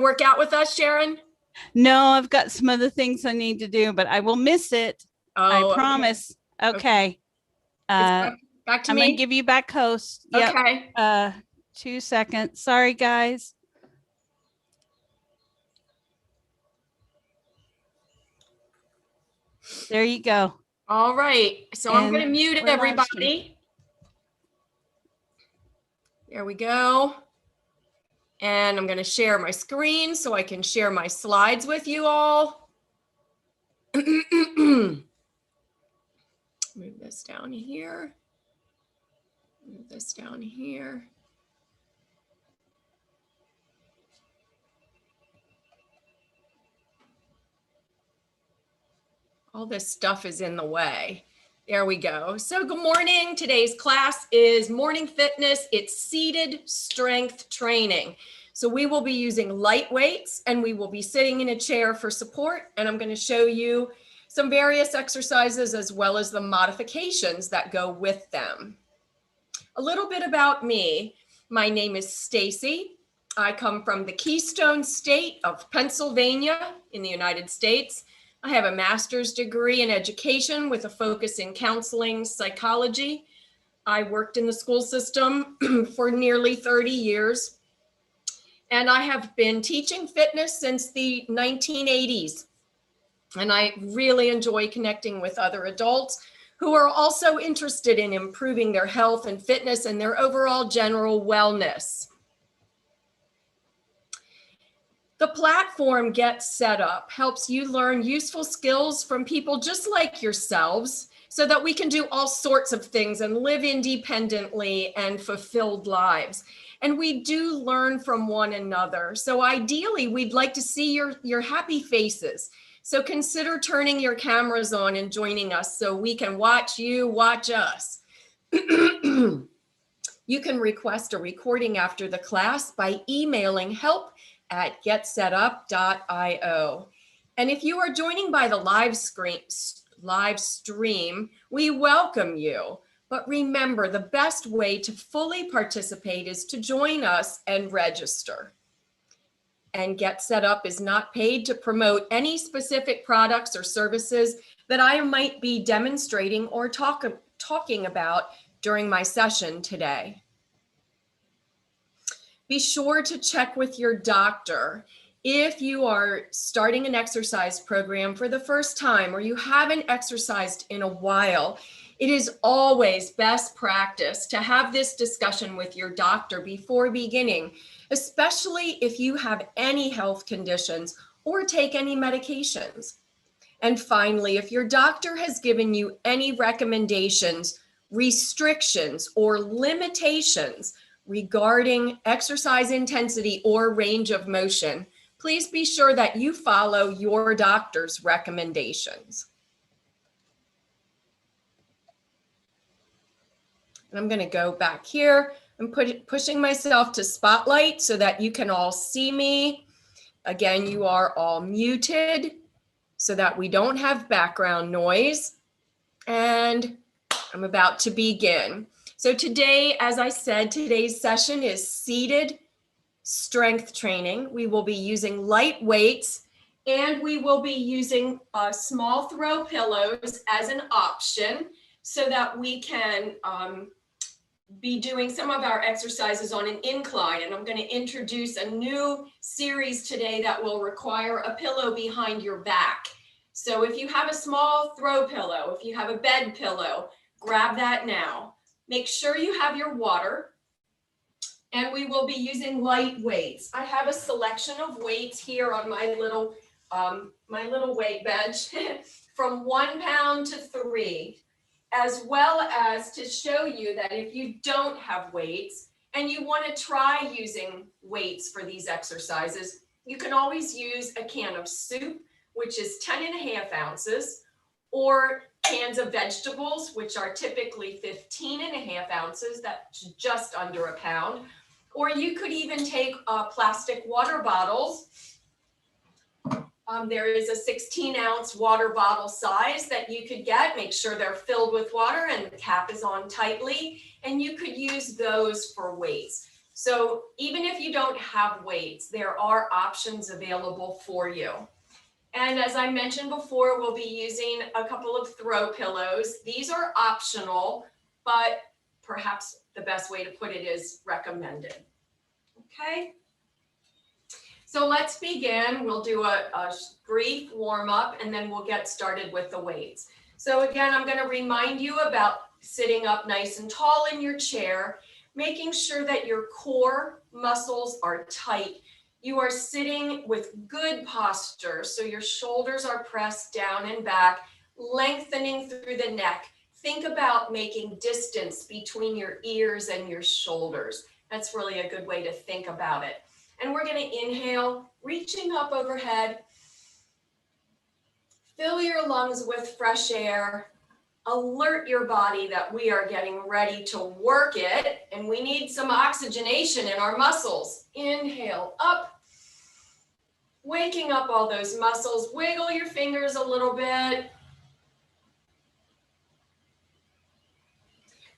Work out with us, Sharon? No, I've got some other things I need to do, but I will miss it. I promise. Okay. Back to I'm me. gonna give you back host. Yep. Okay. 2 seconds. Sorry, guys. There you go. All right. So I'm going to mute everybody. There we go. And I'm going to share my screen so I can share my slides with you all. Move this down here. Move this down here. All this stuff is in the way. There we go. So good morning. Today's class is morning fitness. It's seated strength training. So we will be using light weights and we will be sitting in a chair for support. And I'm going to show you some various exercises as well as the modifications that go with them. A little bit about me. My name is Stacy. I come from the Keystone State of Pennsylvania in the United States. I have a master's degree in education with a focus in counseling psychology. I worked in the school system for nearly 30 years. And I have been teaching fitness since the 1980s. And I really enjoy connecting with other adults who are also interested in improving their health and fitness and their overall general wellness. The platform Get Set Up helps you learn useful skills from people just like yourselves so that we can do all sorts of things and live independently and fulfilled lives. And we do learn from one another. So ideally, we'd like to see your happy faces. So consider turning your cameras on and joining us so we can watch you, watch us. You can request a recording after the class by emailing help@getsetup.io. And if you are joining by the live stream, we welcome you. But remember, the best way to fully participate is to join us and register. And Get Set Up is not paid to promote any specific products or services that I might be demonstrating or talking about during my session today. Be sure to check with your doctor. If you are starting an exercise program for the first time or you haven't exercised in a while, it is always best practice to have this discussion with your doctor before beginning, especially if you have any health conditions or take any medications. And finally, if your doctor has given you any recommendations, restrictions, or limitations regarding exercise intensity or range of motion, please be sure that you follow your doctor's recommendations. And I'm going to go back here. I'm pushing myself to spotlight so that you can all see me. Again, you are all muted so that we don't have background noise. And I'm about to begin. So today, as I said, today's session is seated strength training. We will be using light weights and we will be using small throw pillows as an option so that we can be doing some of our exercises on an incline. And I'm going to introduce a new series today that will require a pillow behind your back. So if you have a small throw pillow, if you have a bed pillow, grab that now. Make sure you have your water. And we will be using light weights. I have a selection of weights here on my little weight bench from 1 pound to 3. As well as to show you that if you don't have weights and you want to try using weights for these exercises, you can always use a can of soup, which is 10.5 ounces, or cans of vegetables, which are typically 15.5 ounces, that's just under a pound. Or you could even take plastic water bottles. There is a 16-ounce water bottle size that you could get. Make sure they're filled with water and the cap is on tightly. And you could use those for weights. So even if you don't have weights, there are options available for you. And as I mentioned before, we'll be using a couple of throw pillows. These are optional, but perhaps the best way to put it is recommended. Okay. So let's begin. We'll do a brief warm up and then we'll get started with the weights. So again, I'm going to remind you about sitting up nice and tall in your chair, making sure that your core muscles are tight. You are sitting with good posture, so your shoulders are pressed down and back, lengthening through the neck. Think about making distance between your ears and your shoulders. That's really a good way to think about it. And we're going to inhale, reaching up overhead. Fill your lungs with fresh air. Alert your body that we are getting ready to work it, and we need some oxygenation in our muscles. Inhale up, waking up all those muscles. Wiggle your fingers a little bit.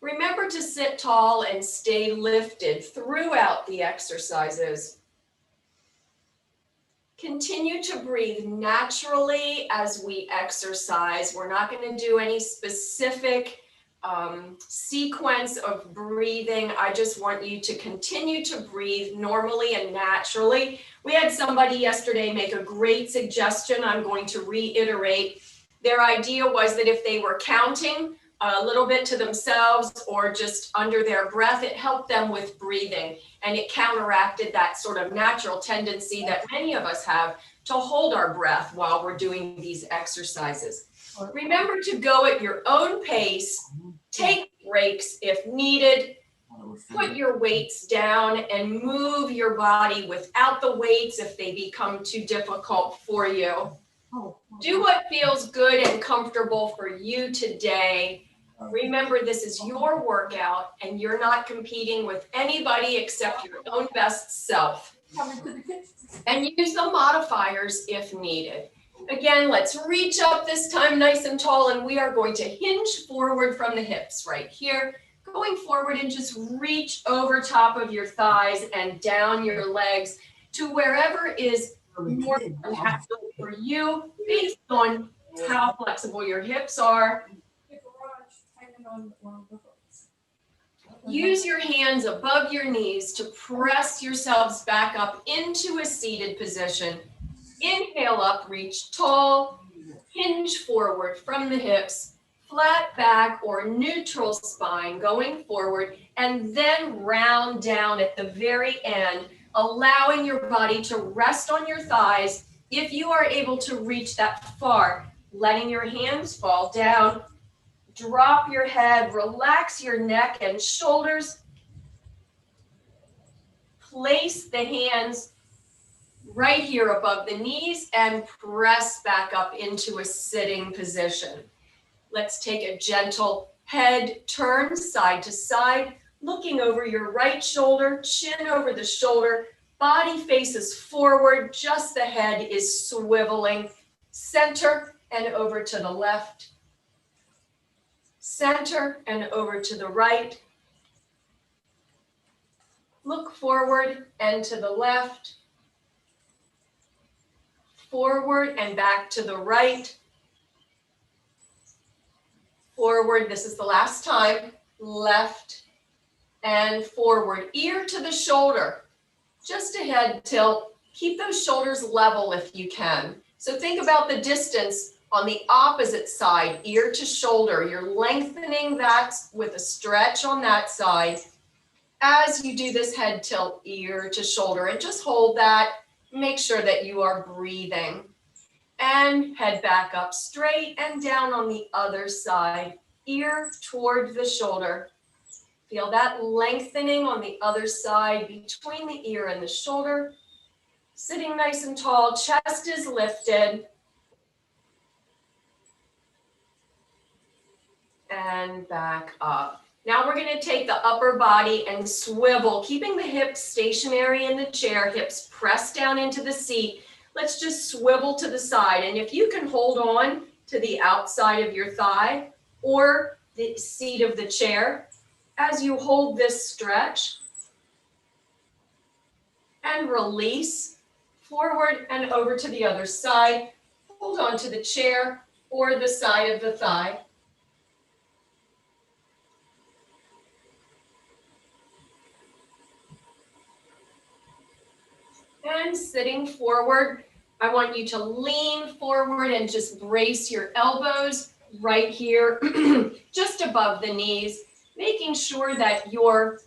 Remember to sit tall and stay lifted throughout the exercises. Continue to breathe naturally as we exercise. We're not going to do any specific sequence of breathing. I just want you to continue to breathe normally and naturally. We had somebody yesterday make a great suggestion. I'm going to reiterate. Their idea was that if they were counting a little bit to themselves or just under their breath, it helped them with breathing, and it counteracted that sort of natural tendency that many of us have to hold our breath while we're doing these exercises. Remember to go at your own pace, take breaks if needed, put your weights down and move your body without the weights if they become too difficult for you. Do what feels good and comfortable for you today. Remember, this is your workout and you're not competing with anybody except your own best self. And use the modifiers if needed. Again, let's reach up this time nice and tall, and we are going to hinge forward from the hips right here. Going forward and just reach over top of your thighs and down your legs to wherever is more natural for you based on how flexible your hips are. Use your hands above your knees to press yourselves back up into a seated position. Inhale up, reach tall, hinge forward from the hips, flat back or neutral spine going forward, and then round down at the very end, allowing your body to rest on your thighs if you are able to reach that far, letting your hands fall down. Drop your head, relax your neck and shoulders. Place the hands right here above the knees and press back up into a sitting position. Let's take a gentle head turn side to side, looking over your right shoulder, chin over the shoulder, body faces forward, just the head is swiveling. Center and over to the left. Center and over to the right. Look forward and to the left. Forward and back to the right. Forward, this is the last time. Left and forward. Ear to the shoulder. Just a head tilt. Keep those shoulders level if you can. So think about the distance on the opposite side, ear to shoulder. You're lengthening that with a stretch on that side as you do this head tilt, ear to shoulder, and just hold that. Make sure that you are breathing. And head back up straight and down on the other side, ear toward the shoulder. Feel that lengthening on the other side between the ear and the shoulder. Sitting nice and tall, chest is lifted. And back up. Now we're going to take the upper body and swivel, keeping the hips stationary in the chair, hips pressed down into the seat. Let's just swivel to the side. And if you can hold on to the outside of your thigh or the seat of the chair, as you hold this stretch, and release forward and over to the other side. Hold on to the chair or the side of the thigh. And sitting forward, I want you to lean forward and just brace your elbows right here, just above the knees, making sure that your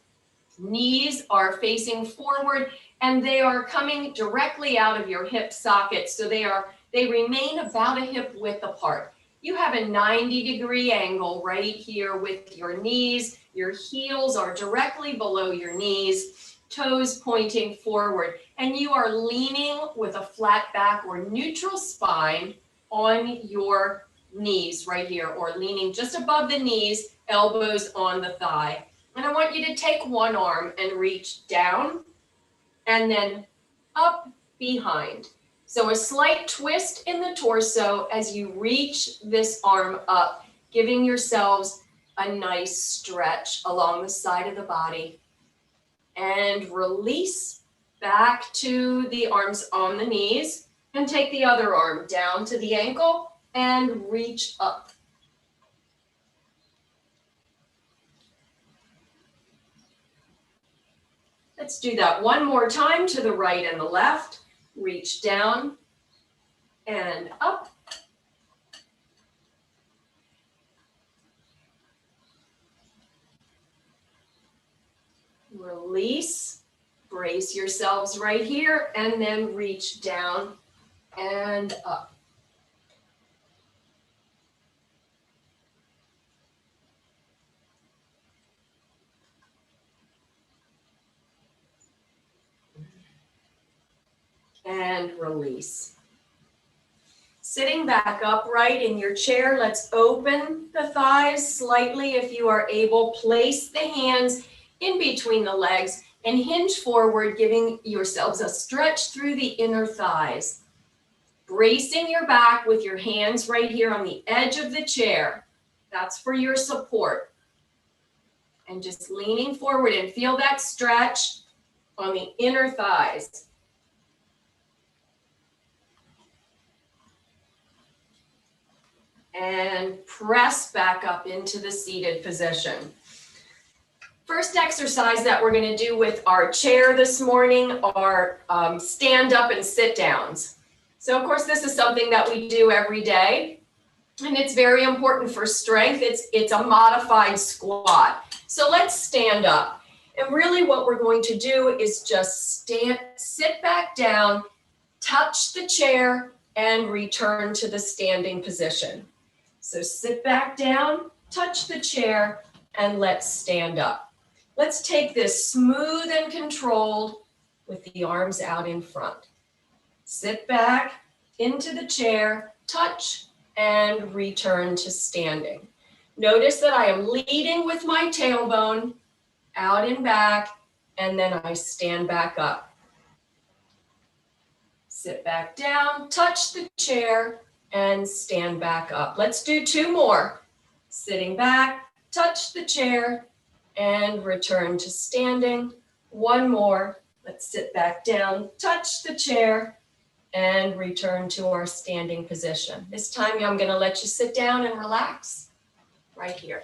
knees are facing forward and they are coming directly out of your hip sockets. So they remain about a hip width apart. You have a 90-degree angle right here with your knees. Your heels are directly below your knees, toes pointing forward, and you are leaning with a flat back or neutral spine on your knees right here, or leaning just above the knees, elbows on the thigh. And I want you to take one arm and reach down and then up behind. So a slight twist in the torso as you reach this arm up, giving yourselves a nice stretch along the side of the body. And release back to the arms on the knees, and take the other arm down to the ankle and reach up. Let's do that one more time to the right and the left. Reach down and up. Release, brace yourselves right here, and then reach down and up. And release. Sitting back upright in your chair, let's open the thighs slightly if you are able. Place the hands in between the legs and hinge forward, giving yourselves a stretch through the inner thighs. Bracing your back with your hands right here on the edge of the chair. That's for your support. And just leaning forward and feel that stretch on the inner thighs. And press back up into the seated position. First exercise that we're going to do with our chair this morning are stand up and sit downs. So of course this is something that we do every day, and it's very important for strength. It's a modified squat. So let's stand up. And really what we're going to do is just sit back down, touch the chair, and return to the standing position. So sit back down, touch the chair, and let's stand up. Let's take this smooth and controlled with the arms out in front. Sit back into the chair, touch, and return to standing. Notice that I am leading with my tailbone out and back, and then I stand back up. Sit back down, touch the chair, and stand back up. Let's do two more. Sitting back, touch the chair, and return to standing. One more. Let's sit back down, touch the chair, and return to our standing position. This time I'm going to let you sit down and relax right here.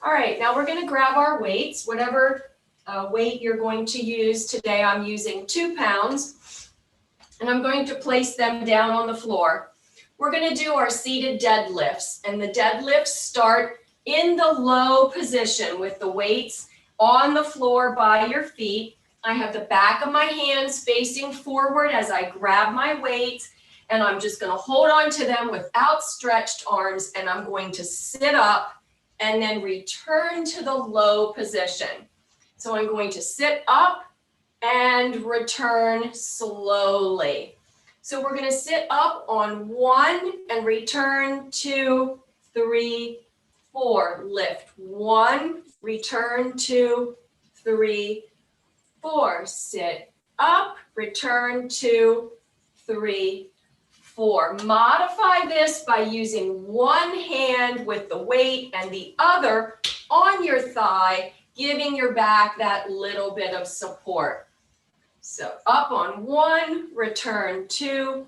All right, now we're going to grab our weights, whatever weight you're going to use. Today I'm using 2 pounds, and I'm going to place them down on the floor. We're going to do our seated deadlifts, and the deadlifts start in the low position with the weights on the floor by your feet. I have the back of my hands facing forward as I grab my weights, and I'm just going to hold on to them with outstretched arms, and I'm going to sit up and then return to the low position. So I'm going to sit up and return slowly. So we're going to sit up on 1 and return 2, 3, 4. Lift 1, return 2, 3, 4. Sit up, return 2, 3, 4. Modify this by using one hand with the weight and the other on your thigh, giving your back that little bit of support. So up on 1, return 2,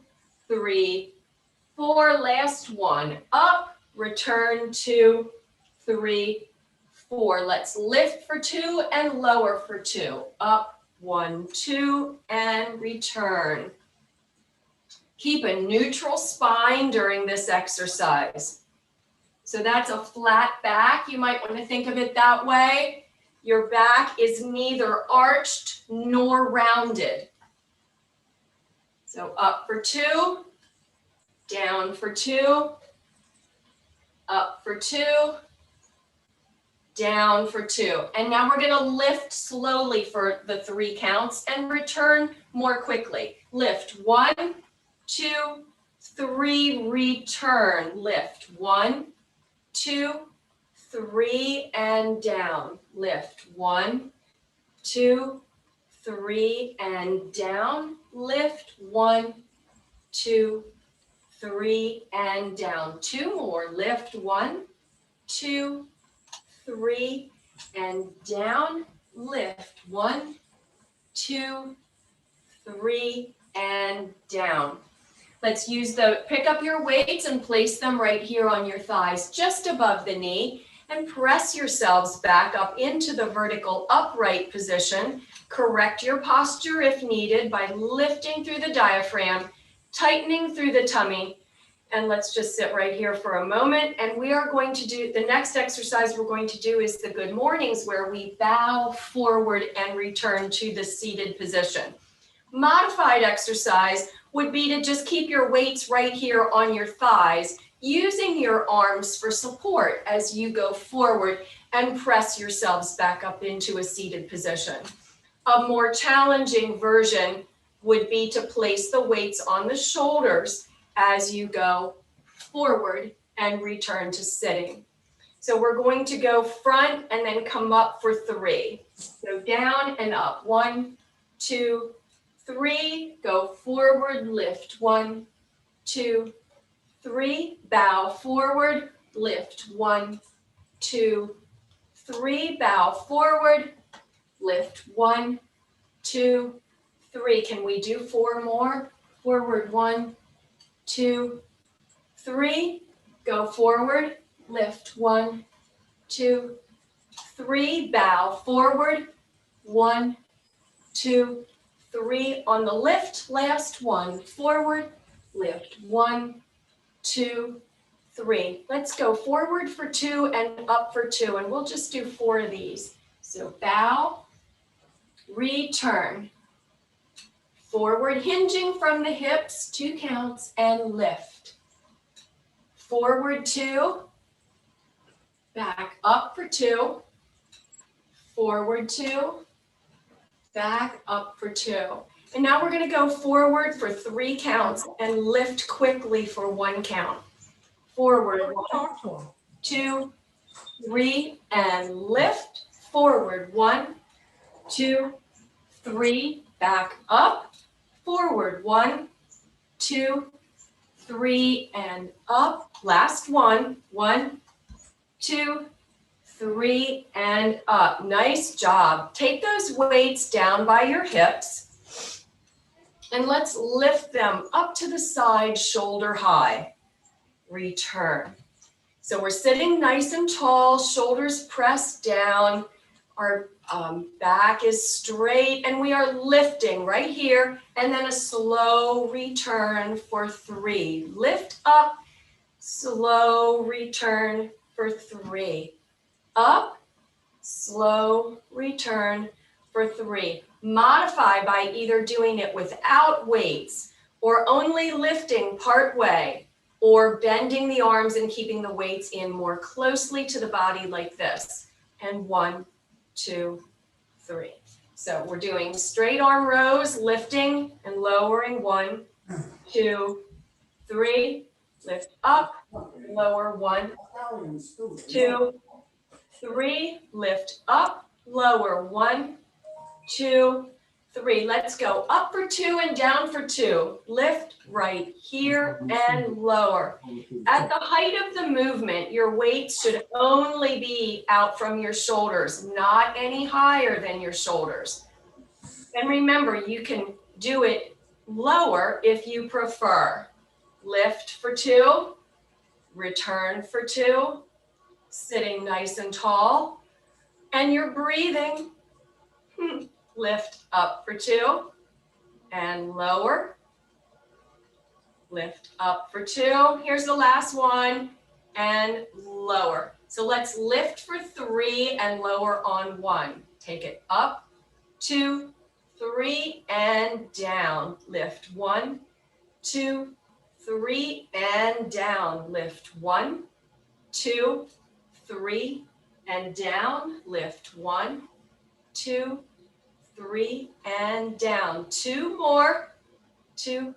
3, 4, last one, up, return 2, 3, 4. Let's lift for 2 and lower for 2. Up, 1, 2, and return. Keep a neutral spine during this exercise. So that's a flat back. You might want to think of it that way. Your back is neither arched nor rounded. So up for 2, down for 2, up for 2, down for 2. And now we're going to lift slowly for the 3 counts and return more quickly. Lift 1, 2, 3, return. Lift 1, 2, 3, and down. Lift 1, 2, 3, and down. Lift 1, 2, 3, and down. 2 more. Lift 1, 2, 3, and down. Lift 1, 2, 3, and down. Let's pick up your weights and place them right here on your thighs, just above the knee, and press yourselves back up into the vertical upright position. Correct your posture if needed by lifting through the diaphragm, tightening through the tummy, and let's just sit right here for a moment. And we are going to do, the next exercise we're going to do is the good mornings, where we bow forward and return to the seated position. Modified exercise would be to just keep your weights right here on your thighs, using your arms for support as you go forward and press yourselves back up into a seated position. A more challenging version would be to place the weights on the shoulders as you go forward and return to sitting. So we're going to go front and then come up for 3. So down and up. 1, 2, 3, go forward, lift 1, 2, 3, bow forward, lift 1, 2, 3, bow forward, lift 1, 2, 3. Can we do 4 more? Forward 1, 2, 3, go forward, lift 1, 2, 3, bow forward, 1, 2, 3 on the lift, last one, forward, lift 1, 2, 3. Let's go forward for 2 and up for 2, and we'll just do 4 of these. So bow, return, forward, hinging from the hips, 2 counts, and lift. Forward 2, back up for 2, forward 2, back up for 2. And now we're going to go forward for 3 counts and lift quickly for 1 count. Forward 1, 2, 3, and lift. Forward 1, 2, 3, back up. Forward 1, 2, 3, and up. Last one. 1, 2, 3, and up. Nice job. Take those weights down by your hips and let's lift them up to the side, shoulder high. Return. So we're sitting nice and tall, shoulders pressed down. Our back is straight and we are lifting right here, and then a slow return for 3. Lift up, slow return for 3. Up, slow return for 3. Modify by either doing it without weights or only lifting part way, or bending the arms and keeping the weights in more closely to the body like this. And 1, 2, 3. So we're doing straight arm rows, lifting and lowering. 1, 2, 3. Lift up, lower. 1, 2, 3. Lift up, lower. 1, 2, 3. Let's go up for 2 and down for 2. Lift right here and lower. At the height of the movement, your weights should only be out from your shoulders, not any higher than your shoulders. And remember, you can do it lower if you prefer. Lift for 2, return for 2, sitting nice and tall, and you're breathing. Lift up for 2, and lower. Lift up for 2. Here's the last one, and lower. So let's lift for 3 and lower on 1. Take it up, 2, 3, and down. Lift 1, 2, 3, and down. Lift 1, 2, 3, and down. Lift 1, 2, 3, and down. 2 more. 2,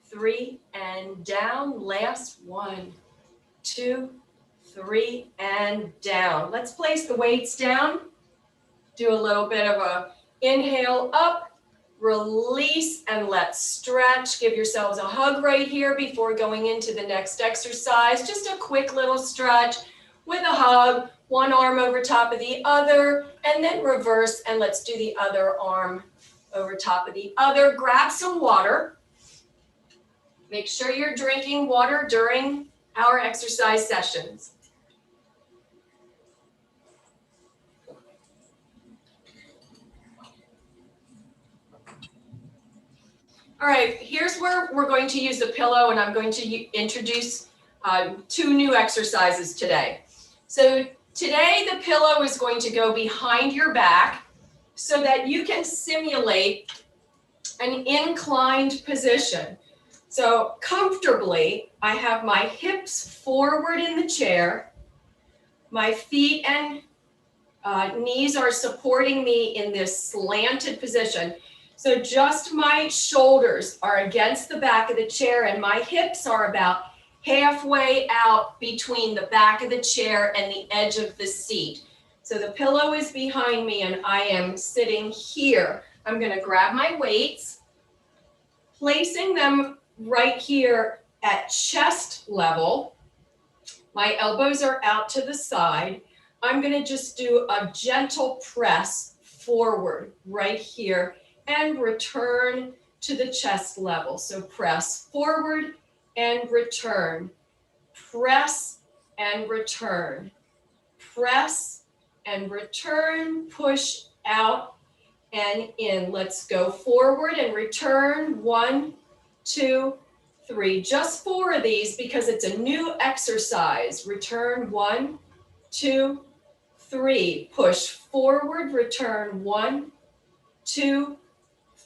3, and down. Last 1, 2, 3, and down. Let's place the weights down. Do a little bit of a inhale up, release, and let's stretch. Give yourselves a hug right here before going into the next exercise. Just a quick little stretch with a hug, one arm over top of the other, and then reverse, and let's do the other arm over top of the other. Grab some water. Make sure you're drinking water during our exercise sessions. All right, here's where we're going to use the pillow, and I'm going to introduce 2 new exercises today. So today the pillow is going to go behind your back so that you can simulate an inclined position. So comfortably, I have my hips forward in the chair. My feet and knees are supporting me in this slanted position. So just my shoulders are against the back of the chair and my hips are about halfway out between the back of the chair and the edge of the seat. So the pillow is behind me and I am sitting here. I'm going to grab my weights, placing them right here at chest level. My elbows are out to the side. I'm going to just do a gentle press forward right here and return to the chest level. So press forward and return. Press and return. Press and return. Push out and in. Let's go forward and return. 1, 2, 3. Just 4 of these because it's a new exercise. Return. 1, 2, 3. Push forward. Return. 1, 2,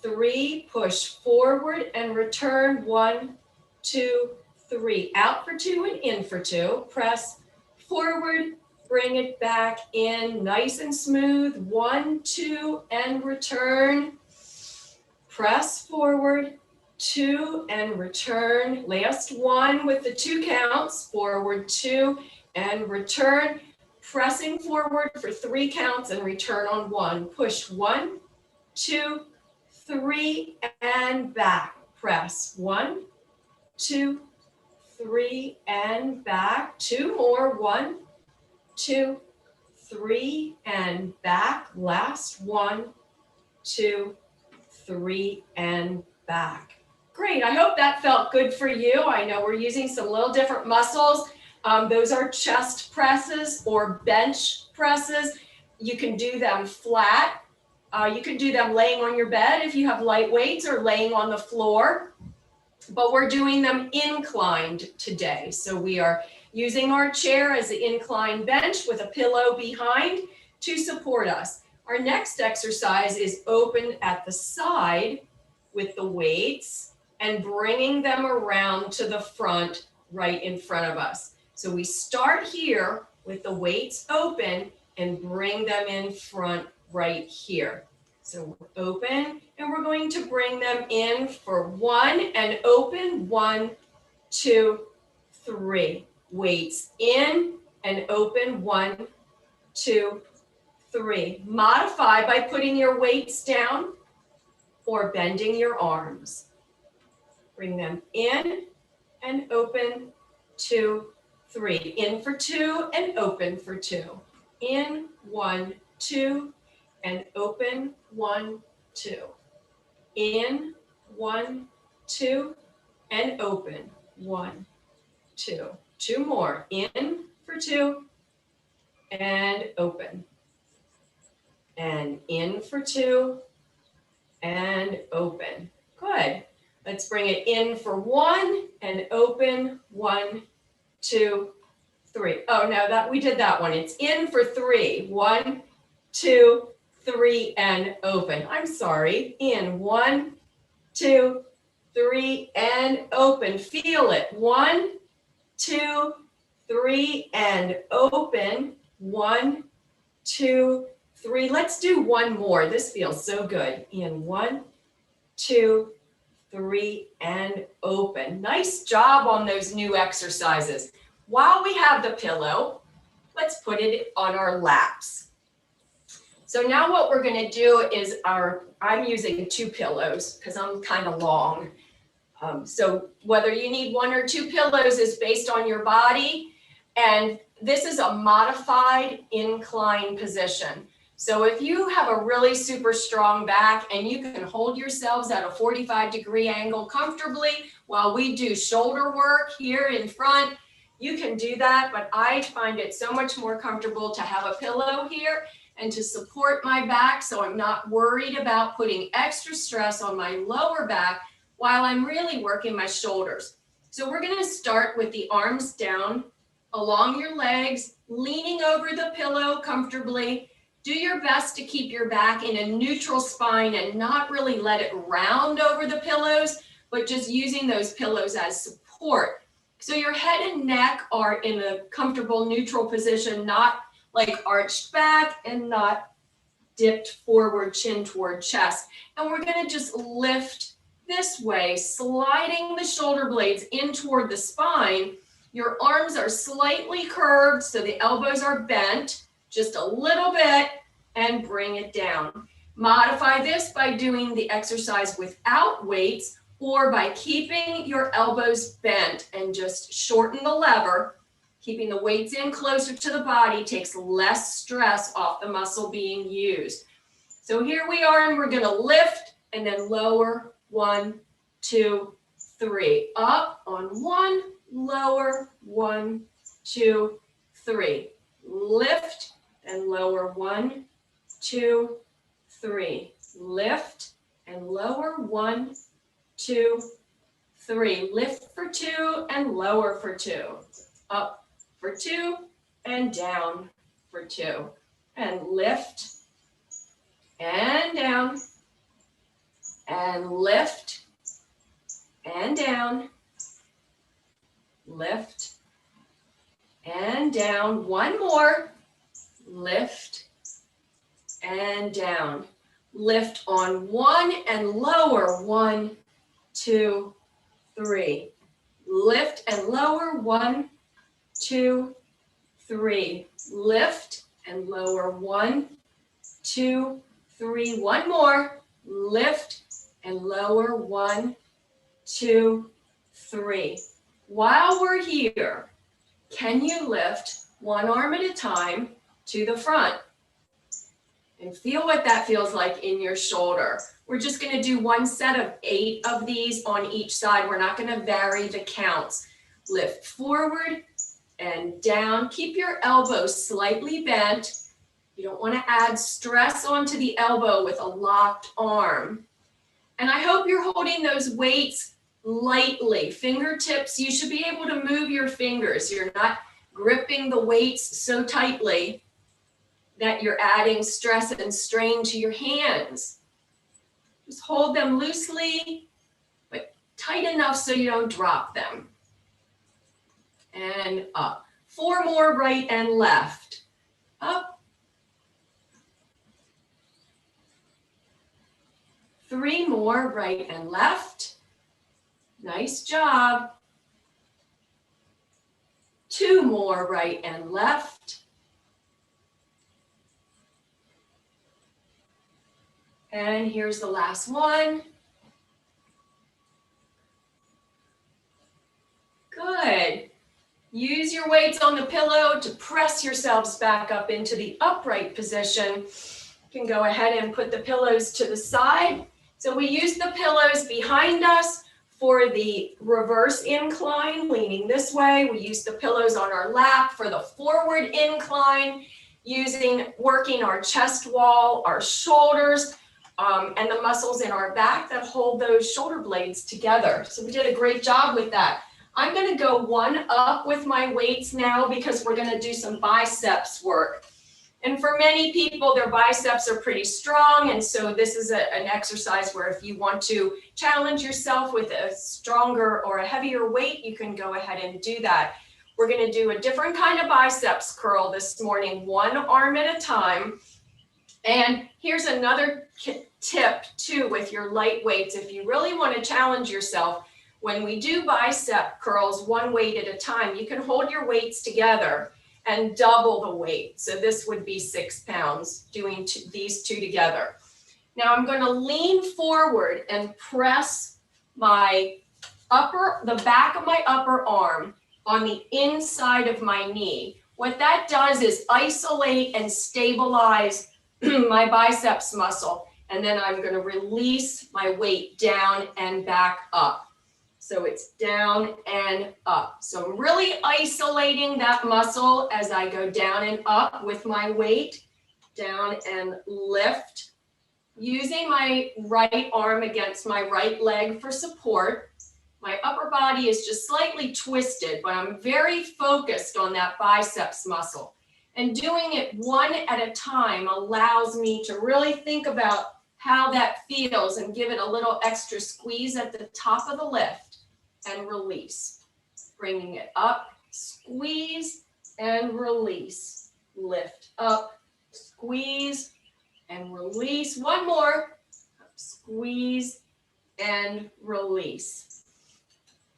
3. Push forward and return. 1, 2, 3. Out for 2 and in for 2. Press forward. Bring it back in, nice and smooth. 1, 2, and return. Press forward, 2, and return. Last 1 with the 2 counts. Forward, 2, and return. Pressing forward for 3 counts and return on 1. Push 1, 2, 3, and back. Press 1, 2, 3, and back. 2 more. 1, 2, 3, and back. Last 1, 2, 3, and back. Great, I hope that felt good for you. I know we're using some little different muscles. Those are chest presses or bench presses. You can do them flat. You can do them laying on your bed if you have light weights or laying on the floor. But we're doing them inclined today. So we are using our chair as an inclined bench with a pillow behind to support us. Our next exercise is open at the side with the weights and bringing them around to the front right in front of us. So we start here with the weights open and bring them in front right here. So we're open and we're going to bring them in for 1 and open. 1, 2, 3. Weights in and open. 1, 2, 3. Modify by putting your weights down or bending your arms. Bring them in and open. 2, 3. In for 2 and open for 2. In. 1, 2, and open. 1, 2. In, 1, 2, and open. 1, 2. 2 more. In for 2 and open. And in for 2 and open. Good. Let's bring it in for 1 and open. 1, 2, 3. Oh, no, we did that one. It's in for 3. 1, 2, 3, and open. I'm sorry. In. 1, 2, 3, and open. Feel it. 1, 2, 3, and open. 1, 2, 3. Let's do one more. This feels so good. In. 1, 2, 3, and open. Nice job on those new exercises. While we have the pillow, let's put it on our laps. So now what we're going to do is I'm using 2 pillows because I'm kind of long. So whether you need 1 or 2 pillows is based on your body. And this is a modified incline position. So if you have a really super strong back and you can hold yourselves at a 45-degree angle comfortably while we do shoulder work here in front, you can do that. But I find it so much more comfortable to have a pillow here and to support my back so I'm not worried about putting extra stress on my lower back while I'm really working my shoulders. So we're going to start with the arms down along your legs, leaning over the pillow comfortably. Do your best to keep your back in a neutral spine and not really let it round over the pillows, but just using those pillows as support. So your head and neck are in a comfortable neutral position, not like arched back and not dipped forward, chin toward chest. And we're going to just lift this way, sliding the shoulder blades in toward the spine. Your arms are slightly curved, so the elbows are bent just a little bit, and bring it down. Modify this by doing the exercise without weights or by keeping your elbows bent and just shorten the lever. Keeping the weights in closer to the body takes less stress off the muscle being used. So here we are, and we're going to lift and then lower. 1, 2, 3. Up on 1, lower. 1, 2, 3. Lift and lower. 1, 2, 3. Lift and lower. 1, 2, 3. Lift for 2 and lower for 2. Up for 2 and down for 2. And lift and down and lift and down. Lift and down. One more. Lift and down. Lift on 1 and lower. 1, 2, 3. Lift and lower. 1, 2, 3. Lift and lower. 1, 2, 3. One more. Lift and lower. 1, 2, 3. While we're here, can you lift one arm at a time to the front? And feel what that feels like in your shoulder. We're just going to do one set of 8 of these on each side. We're not going to vary the counts. Lift forward and down. Keep your elbows slightly bent. You don't want to add stress onto the elbow with a locked arm. And I hope you're holding those weights lightly. Fingertips, you should be able to move your fingers. You're not gripping the weights so tightly that you're adding stress and strain to your hands. Just hold them loosely, but tight enough so you don't drop them. And up. 4 more, right and left. Up. 3 more, right and left. Nice job. 2 more, right and left. And here's the last one. Good. Use your weights on the pillow to press yourselves back up into the upright position. You can go ahead and put the pillows to the side. So we use the pillows behind us for the reverse incline, leaning this way. We use the pillows on our lap for the forward incline, working our chest wall, our shoulders, and the muscles in our back that hold those shoulder blades together. So we did a great job with that. I'm gonna go one up with my weights now because we're gonna do some biceps work. And for many people, their biceps are pretty strong. And so this is an exercise where if you want to challenge yourself with a stronger or a heavier weight, you can go ahead and do that. We're going to do a different kind of biceps curl this morning, one arm at a time. And here's another tip too with your light weights. If you really want to challenge yourself, when we do bicep curls one weight at a time, you can hold your weights together and double the weight. So this would be 6 pounds doing these two together. Now I'm going to lean forward and press the back of my upper arm on the inside of my knee. What that does is isolate and stabilize my biceps muscle. And then I'm going to release my weight down and back up. So it's down and up. So I'm really isolating that muscle as I go down and up with my weight, down and lift, using my right arm against my right leg for support. My upper body is just slightly twisted, but I'm very focused on that biceps muscle. And doing it one at a time allows me to really think about how that feels and give it a little extra squeeze at the top of the lift. And release, bringing it up, squeeze and release, lift up, squeeze and release. One more, squeeze and release.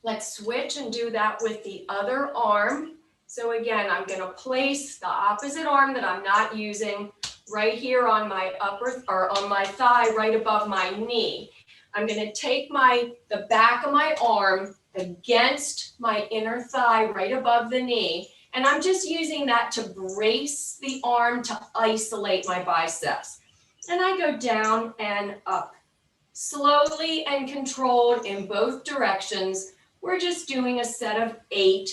Let's switch and do that with the other arm. So again, I'm going to place the opposite arm that I'm not using right here on my on my thigh, right above my knee. I'm going to take the back of my arm against my inner thigh right above the knee, and I'm just using that to brace the arm to isolate my biceps. And I go down and up, slowly and controlled in both directions. We're just doing a set of 8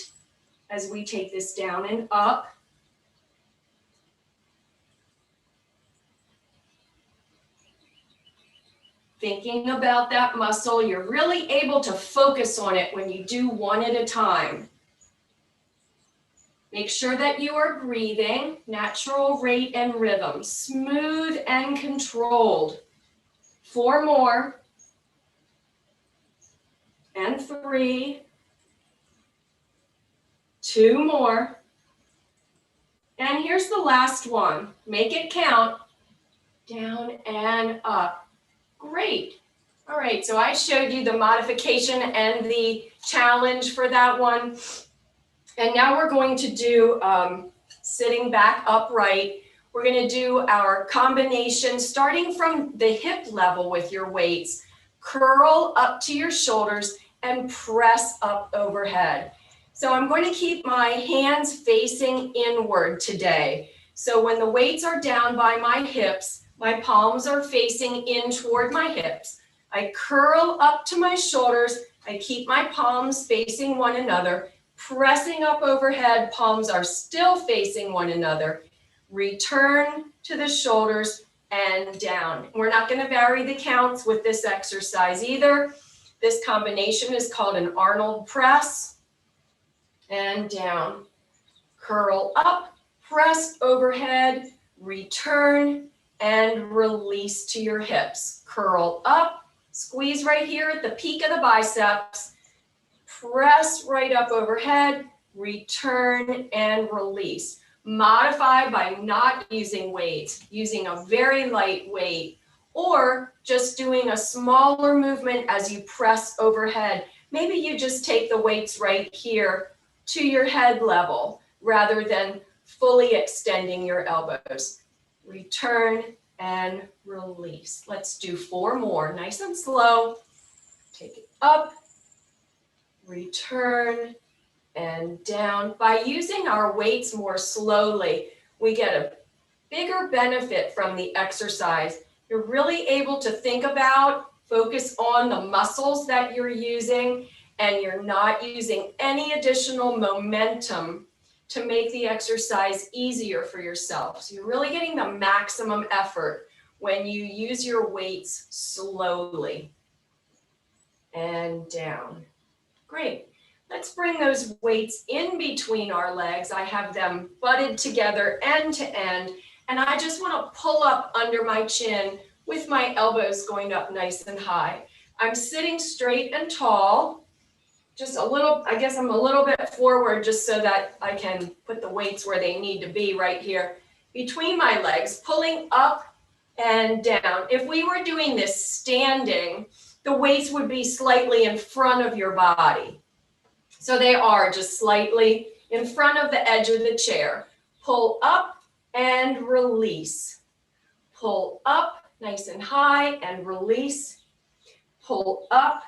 as we take this down and up. Thinking about that muscle, you're really able to focus on it when you do one at a time. Make sure that you are breathing, natural rate and rhythm, smooth and controlled. 4 more. And 3. 2 more. And here's the last one. Make it count. Down and up. Great. All right, so I showed you the modification and the challenge for that one. And now we're going to do sitting back upright. We're going to do our combination starting from the hip level with your weights. Curl up to your shoulders and press up overhead. So I'm going to keep my hands facing inward today. So when the weights are down by my hips, my palms are facing in toward my hips. I curl up to my shoulders. I keep my palms facing one another, pressing up overhead. Palms are still facing one another. Return to the shoulders and down. We're not going to vary the counts with this exercise either. This combination is called an Arnold press. And down. Curl up, press overhead, return, and release to your hips. Curl up, squeeze right here at the peak of the biceps, press right up overhead, return and release. Modify by not using weights, using a very light weight, or just doing a smaller movement as you press overhead. Maybe you just take the weights right here to your head level rather than fully extending your elbows. Return and release. Let's do 4 more, nice and slow. Take it up, return, and down. By using our weights more slowly, we get a bigger benefit from the exercise. You're really able to think about Focus on the muscles that you're using, and you're not using any additional momentum to make the exercise easier for yourself. So you're really getting the maximum effort when you use your weights slowly. And down. Great. Let's bring those weights in between our legs. I have them butted together end to end, and I just want to pull up under my chin with my elbows going up nice and high. I'm sitting straight and tall, just a little, I guess I'm a little bit forward just so that I can put the weights where they need to be right here between my legs, pulling up and down. If we were doing this standing, the weights would be slightly in front of your body. So they are just slightly in front of the edge of the chair. Pull up and release. Pull up nice and high and release. Pull up,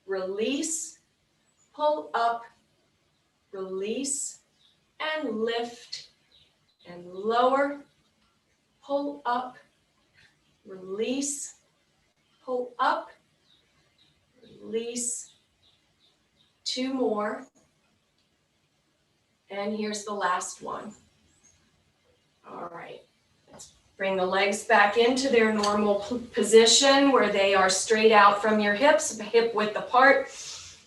release. Pull up, release, and lift and lower. Pull up, release. Pull up, release. 2 more. And here's the last one. All right. Let's bring the legs back into their normal position where they are straight out from your hips, hip width apart.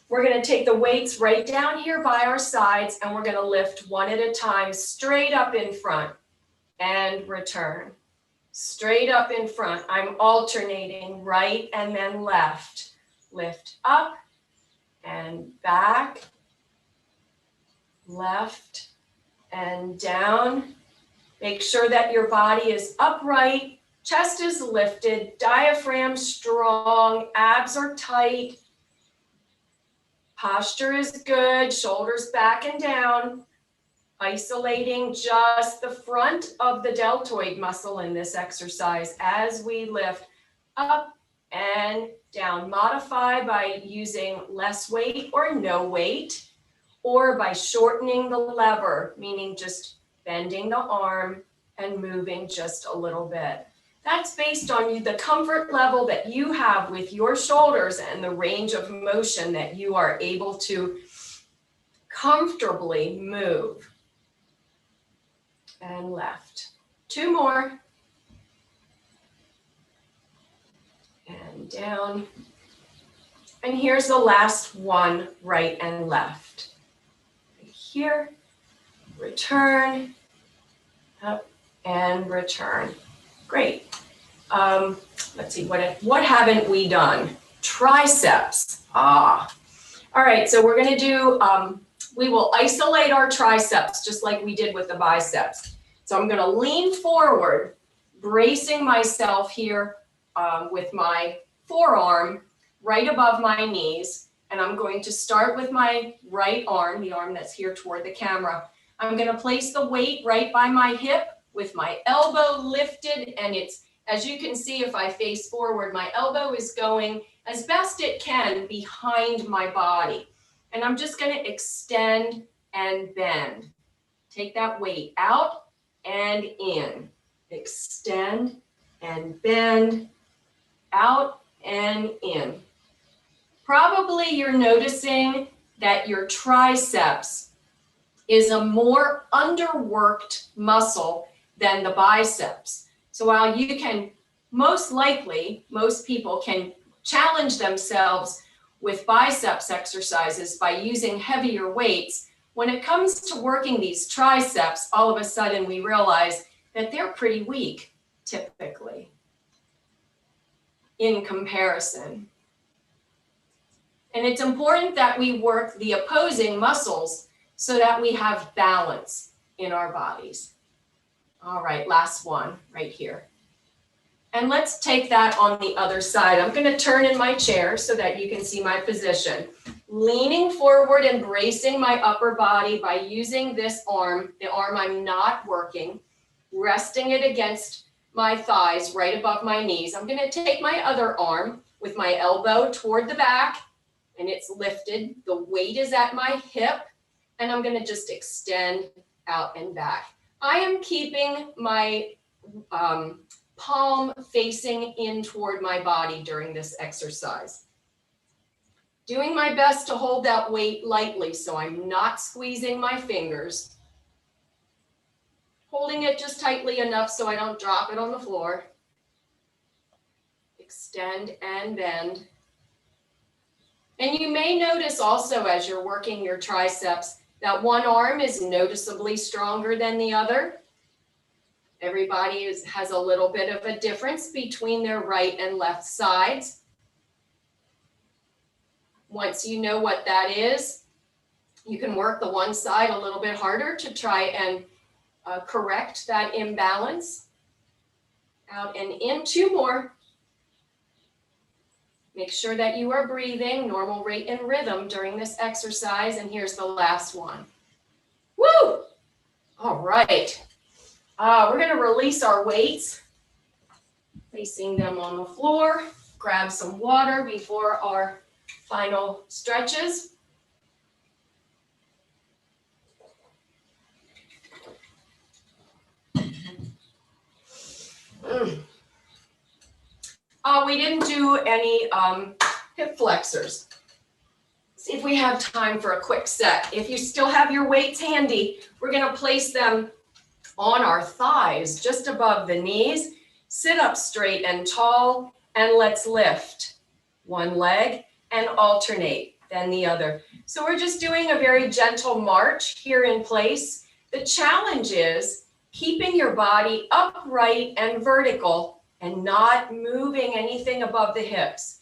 We're going to take the weights right down here by our sides, and we're going to lift one at a time straight up in front and return. Straight up in front. I'm alternating right and then left. Lift up and back, left and down. Make sure that your body is upright, chest is lifted, diaphragm strong, abs are tight, posture is good, shoulders back and down. Isolating just the front of the deltoid muscle in this exercise as we lift up and down. Modify by using less weight or no weight, or by shortening the lever, meaning just bending the arm and moving just a little bit. That's based on the comfort level that you have with your shoulders and the range of motion that you are able to comfortably move. And left. 2 more. And down. And here's the last one, right and left. Here, return, up and return. Great. Let's see, what haven't we done? Triceps. All right, so we're going to do, we will isolate our triceps just like we did with the biceps. So I'm going to lean forward, bracing myself here with my forearm right above my knees. And I'm going to start with my right arm, the arm that's here toward the camera. I'm going to place the weight right by my hip with my elbow lifted. And it's, as you can see, if I face forward, my elbow is going as best it can behind my body. And I'm just going to extend and bend. Take that weight out and in. Extend and bend, out and in. Probably you're noticing that your triceps is a more underworked muscle than the biceps. So while you can most people can challenge themselves with biceps exercises by using heavier weights, when it comes to working these triceps, all of a sudden we realize that they're pretty weak, typically, in comparison. And it's important that we work the opposing muscles so that we have balance in our bodies. All right, last one right here. And let's take that on the other side. I'm going to turn in my chair so that you can see my position. Leaning forward and bracing my upper body by using this arm, the arm I'm not working, resting it against my thighs right above my knees. I'm going to take my other arm with my elbow toward the back, and it's lifted. The weight is at my hip, and I'm going to just extend out and back. I am keeping my palm facing in toward my body during this exercise. Doing my best to hold that weight lightly so I'm not squeezing my fingers. Holding it just tightly enough so I don't drop it on the floor. Extend and bend. And you may notice also as you're working your triceps that one arm is noticeably stronger than the other. Everybody has a little bit of a difference between their right and left sides. Once you know what that is, you can work the one side a little bit harder to try and correct that imbalance. Out and in, 2 more. Make sure that you are breathing normal rate and rhythm during this exercise. And here's the last one. Woo! All right. We're going to release our weights, placing them on the floor. Grab some water before our final stretches. We didn't do any hip flexors. See if we have time for a quick set. If you still have your weights handy, we're going to place them on our thighs, just above the knees. Sit up straight and tall, and let's lift. One leg and alternate, then the other. So we're just doing a very gentle march here in place. The challenge is keeping your body upright and vertical and not moving anything above the hips.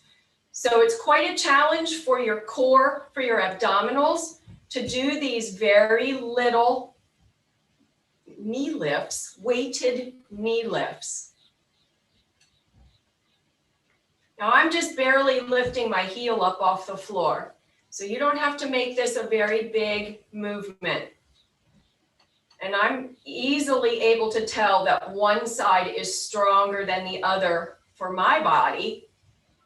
So it's quite a challenge for your core, for your abdominals, to do these very little knee lifts, weighted knee lifts. Now I'm just barely lifting my heel up off the floor. So you don't have to make this a very big movement. And I'm easily able to tell that one side is stronger than the other for my body.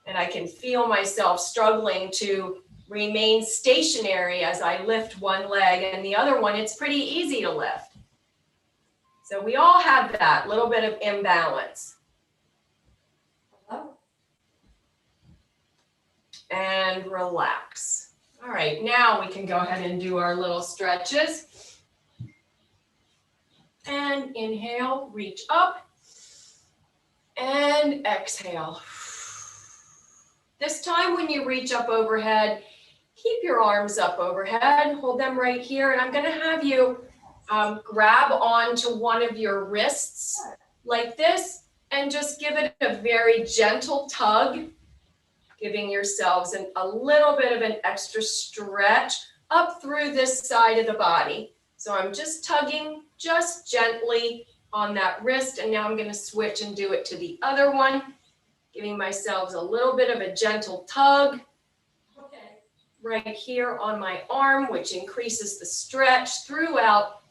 And I can feel myself struggling to remain stationary as I lift one leg, and the other one, it's pretty easy to lift. So we all have that little bit of imbalance. And relax. All right, now we can go ahead and do our little stretches. And inhale, reach up, and exhale. This time when you reach up overhead, keep your arms up overhead, hold them right here, and I'm gonna have you grab onto one of your wrists like this, and just give it a very gentle tug, giving yourselves a little bit of an extra stretch up through this side of the body. So I'm just tugging just gently on that wrist, and now I'm going to switch and do it to the other one, giving myself a little bit of a gentle tug right here on my arm, which increases the stretch throughout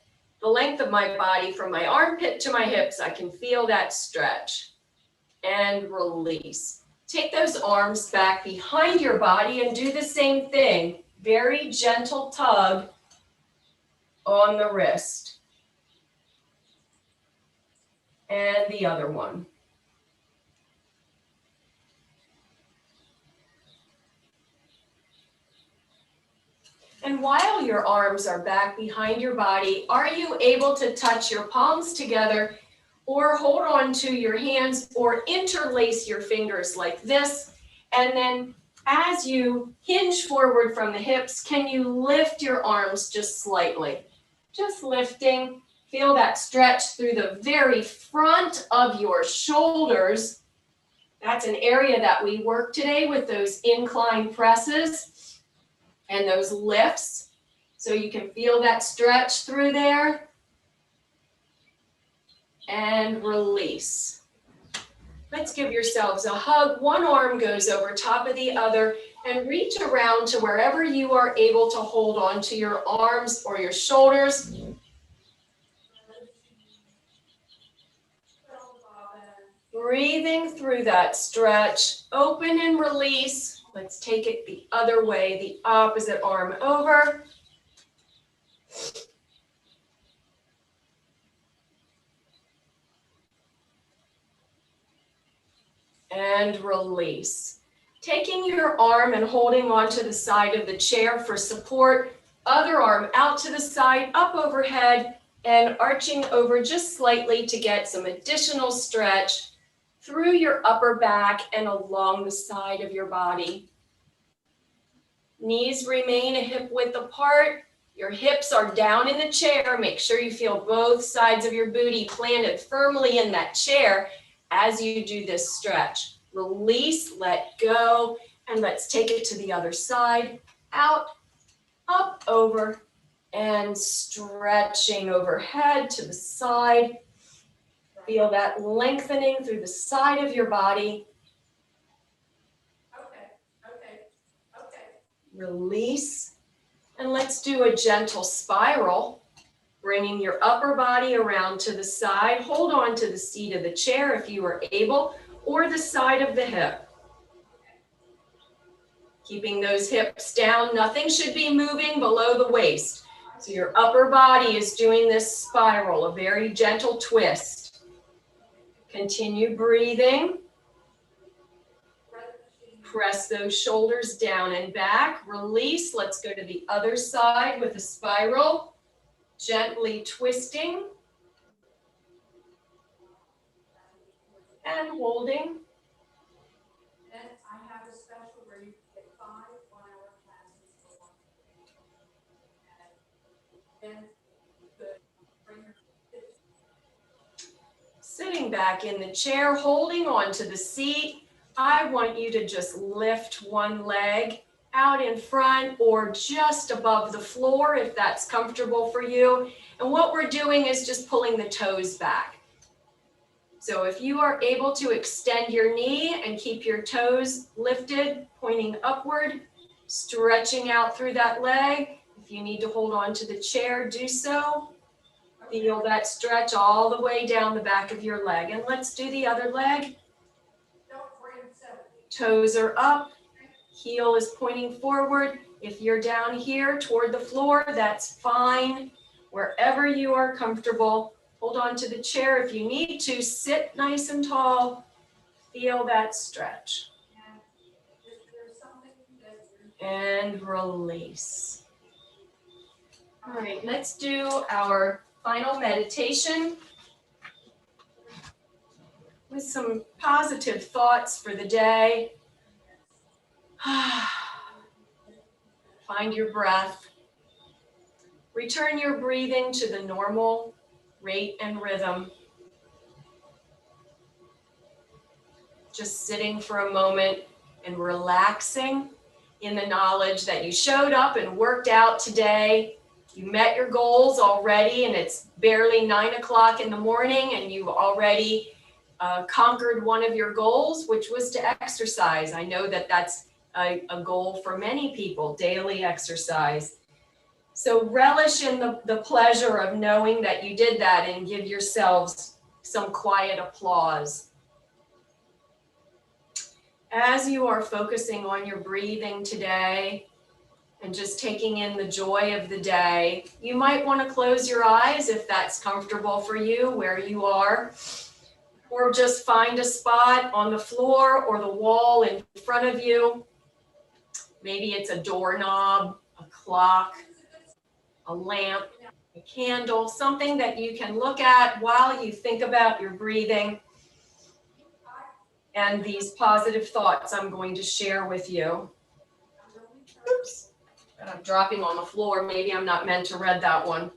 the length of my body from my armpit to my hips. I can feel that stretch. And release. Take those arms back behind your body and do the same thing. Very gentle tug on the wrist. And the other one. And while your arms are back behind your body, are you able to touch your palms together, or hold on to your hands, or interlace your fingers like this? And then as you hinge forward from the hips, can you lift your arms just slightly? Just lifting. Feel that stretch through the very front of your shoulders. That's an area that we work today with those incline presses and those lifts. So you can feel that stretch through there. And release. Let's give yourselves a hug. One arm goes over top of the other, and reach around to wherever you are able to hold on to your arms or your shoulders. Breathing through that stretch. Open and release. Let's take it the other way, the opposite arm over. and release. Taking your arm and holding onto the side of the chair for support, other arm out to the side, up overhead, and arching over just slightly to get some additional stretch through your upper back and along the side of your body. Knees remain a hip width apart. Your hips are down in the chair. Make sure you feel both sides of your booty planted firmly in that chair as you do this stretch. Release, let go, and let's take it to the other side. Out, up, over, and stretching overhead to the side. Feel that lengthening through the side of your body. Okay. Release, and let's do a gentle spiral, bringing your upper body around to the side. Hold on to the seat of the chair if you are able, or the side of the hip. Keeping those hips down, nothing should be moving below the waist. So your upper body is doing this spiral, a very gentle twist. Continue breathing. Press those shoulders down and back. Release. Let's go to the other side with a spiral. Gently twisting. And holding. Then I have a special where you get 5 1-hour classes for 1 day. And bring your Sitting back in the chair, holding on to the seat. I want you to just lift one leg out in front or just above the floor if that's comfortable for you. And what we're doing is just pulling the toes back. So if you are able to extend your knee and keep your toes lifted, pointing upward, stretching out through that leg. If you need to hold on to the chair, do so. Feel that stretch all the way down the back of your leg. And let's do the other leg. Toes are up, heel is pointing forward. If you're down here toward the floor, that's fine. Wherever you are comfortable, hold on to the chair if you need to. Sit nice and tall. Feel that stretch. And release. All right, let's do our final meditation with some positive thoughts for the day. Find your breath. Return your breathing to the normal rate and rhythm. Just sitting for a moment and relaxing in the knowledge that you showed up and worked out today. You met your goals already, and it's barely 9 o'clock in the morning, and you've already conquered one of your goals, which was to exercise. I know that that's a goal for many people, daily exercise. So relish in the pleasure of knowing that you did that and give yourselves some quiet applause. As you are focusing on your breathing today and just taking in the joy of the day, you might want to close your eyes if that's comfortable for you where you are. Or just find a spot on the floor or the wall in front of you. Maybe it's a doorknob, a clock, a lamp, a candle, something that you can look at while you think about your breathing and these positive thoughts I'm going to share with you. Oops, I'm dropping on the floor. Maybe I'm not meant to read that one.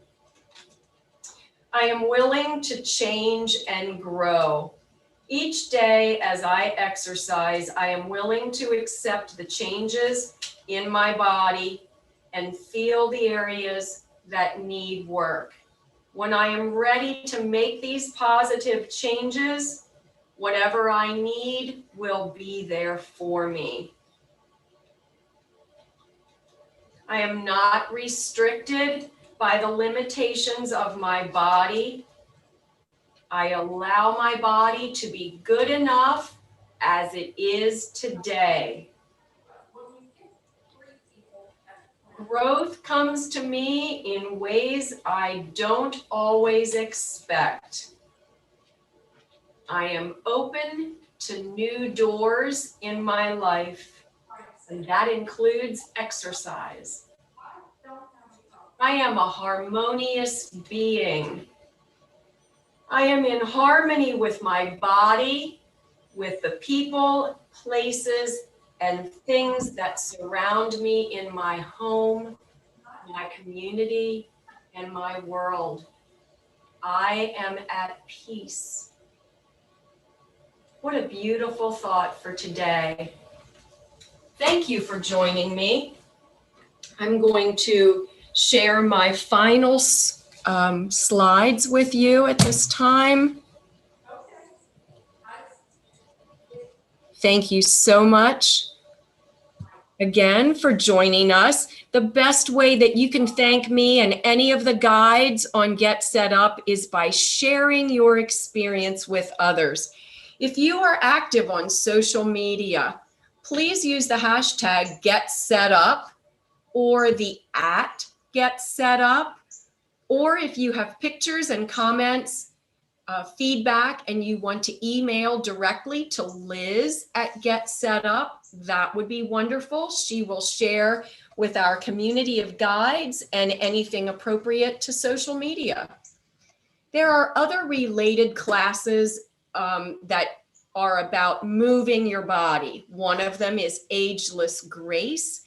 I am willing to change and grow. Each day as I exercise, I am willing to accept the changes in my body and feel the areas that need work. When I am ready to make these positive changes, whatever I need will be there for me. I am not restricted by the limitations of my body. I allow my body to be good enough as it is today. Growth comes to me in ways I don't always expect. I am open to new doors in my life, and that includes exercise. I am a harmonious being. I am in harmony with my body, with the people, places, and things that surround me in my home, my community, and my world. I am at peace. What a beautiful thought for today. Thank you for joining me. I'm going to share my final slides with you at this time. Thank you so much again for joining us. The best way that you can thank me and any of the guides on Get Set Up is by sharing your experience with others. If you are active on social media, please use the hashtag #GetSetUp or the @GetSetUp. Or if you have pictures and comments, feedback, and you want to email directly to Liz at Get Set Up, that would be wonderful. She will share with our community of guides and anything appropriate to social media. There are other related classes that are about moving your body. One of them is Ageless Grace.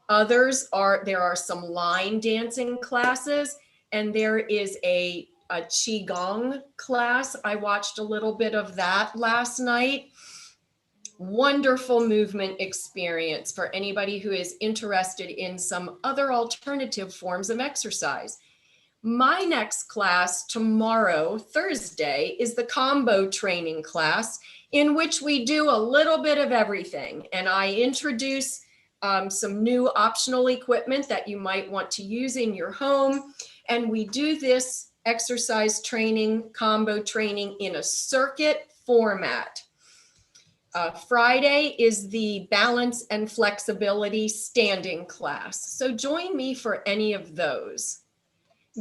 There are some line dancing classes, and there is a Qigong class. I watched a little bit of that last night. Wonderful movement experience for anybody who is interested in some other alternative forms of exercise. My next class tomorrow, Thursday, is the combo training class, in which we do a little bit of everything. And I introduce some new optional equipment that you might want to use in your home. And we do this exercise training, combo training, in a circuit format. Friday is the balance and flexibility standing class. So join me for any of those.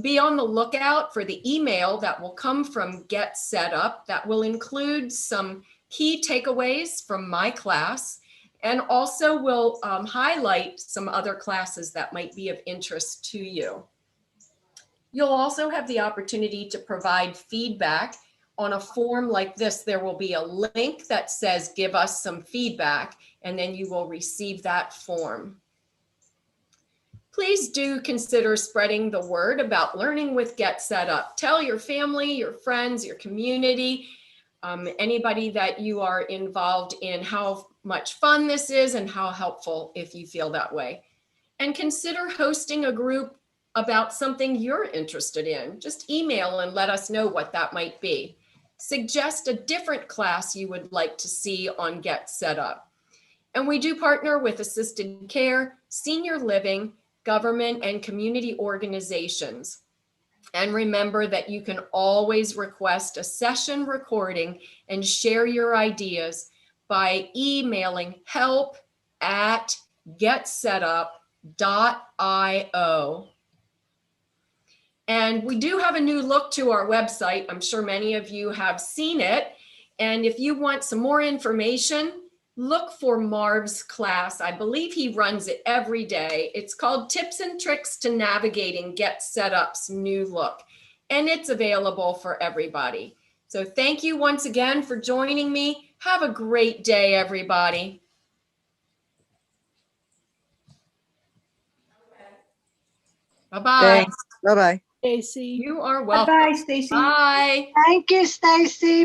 Be on the lookout for the email that will come from Get Set Up that will include some key takeaways from my class, and also will highlight some other classes that might be of interest to you. You'll also have the opportunity to provide feedback on a form like this. There will be a link that says, give us some feedback, and then you will receive that form. Please do consider spreading the word about learning with Get Set Up. Tell your family, your friends, your community, anybody that you are involved in, how much fun this is and how helpful if you feel that way. And consider hosting a group about something you're interested in. Just email and let us know what that might be. Suggest a different class you would like to see on Get Set Up. And we do partner with assisted care, senior living, government, and community organizations. And remember that you can always request a session recording and share your ideas by emailing help@getsetup.io. And we do have a new look to our website. I'm sure many of you have seen it. And if you want some more information, look for Marv's class. I believe he runs it every day. It's called Tips and Tricks to Navigating Get Set Up's new look. And it's available for everybody. So thank you once again for joining me. Have a great day, everybody. Bye-bye. Thanks. Bye-bye. Stacy. You are welcome. Bye-bye, Stacy. Bye. Thank you, Stacy.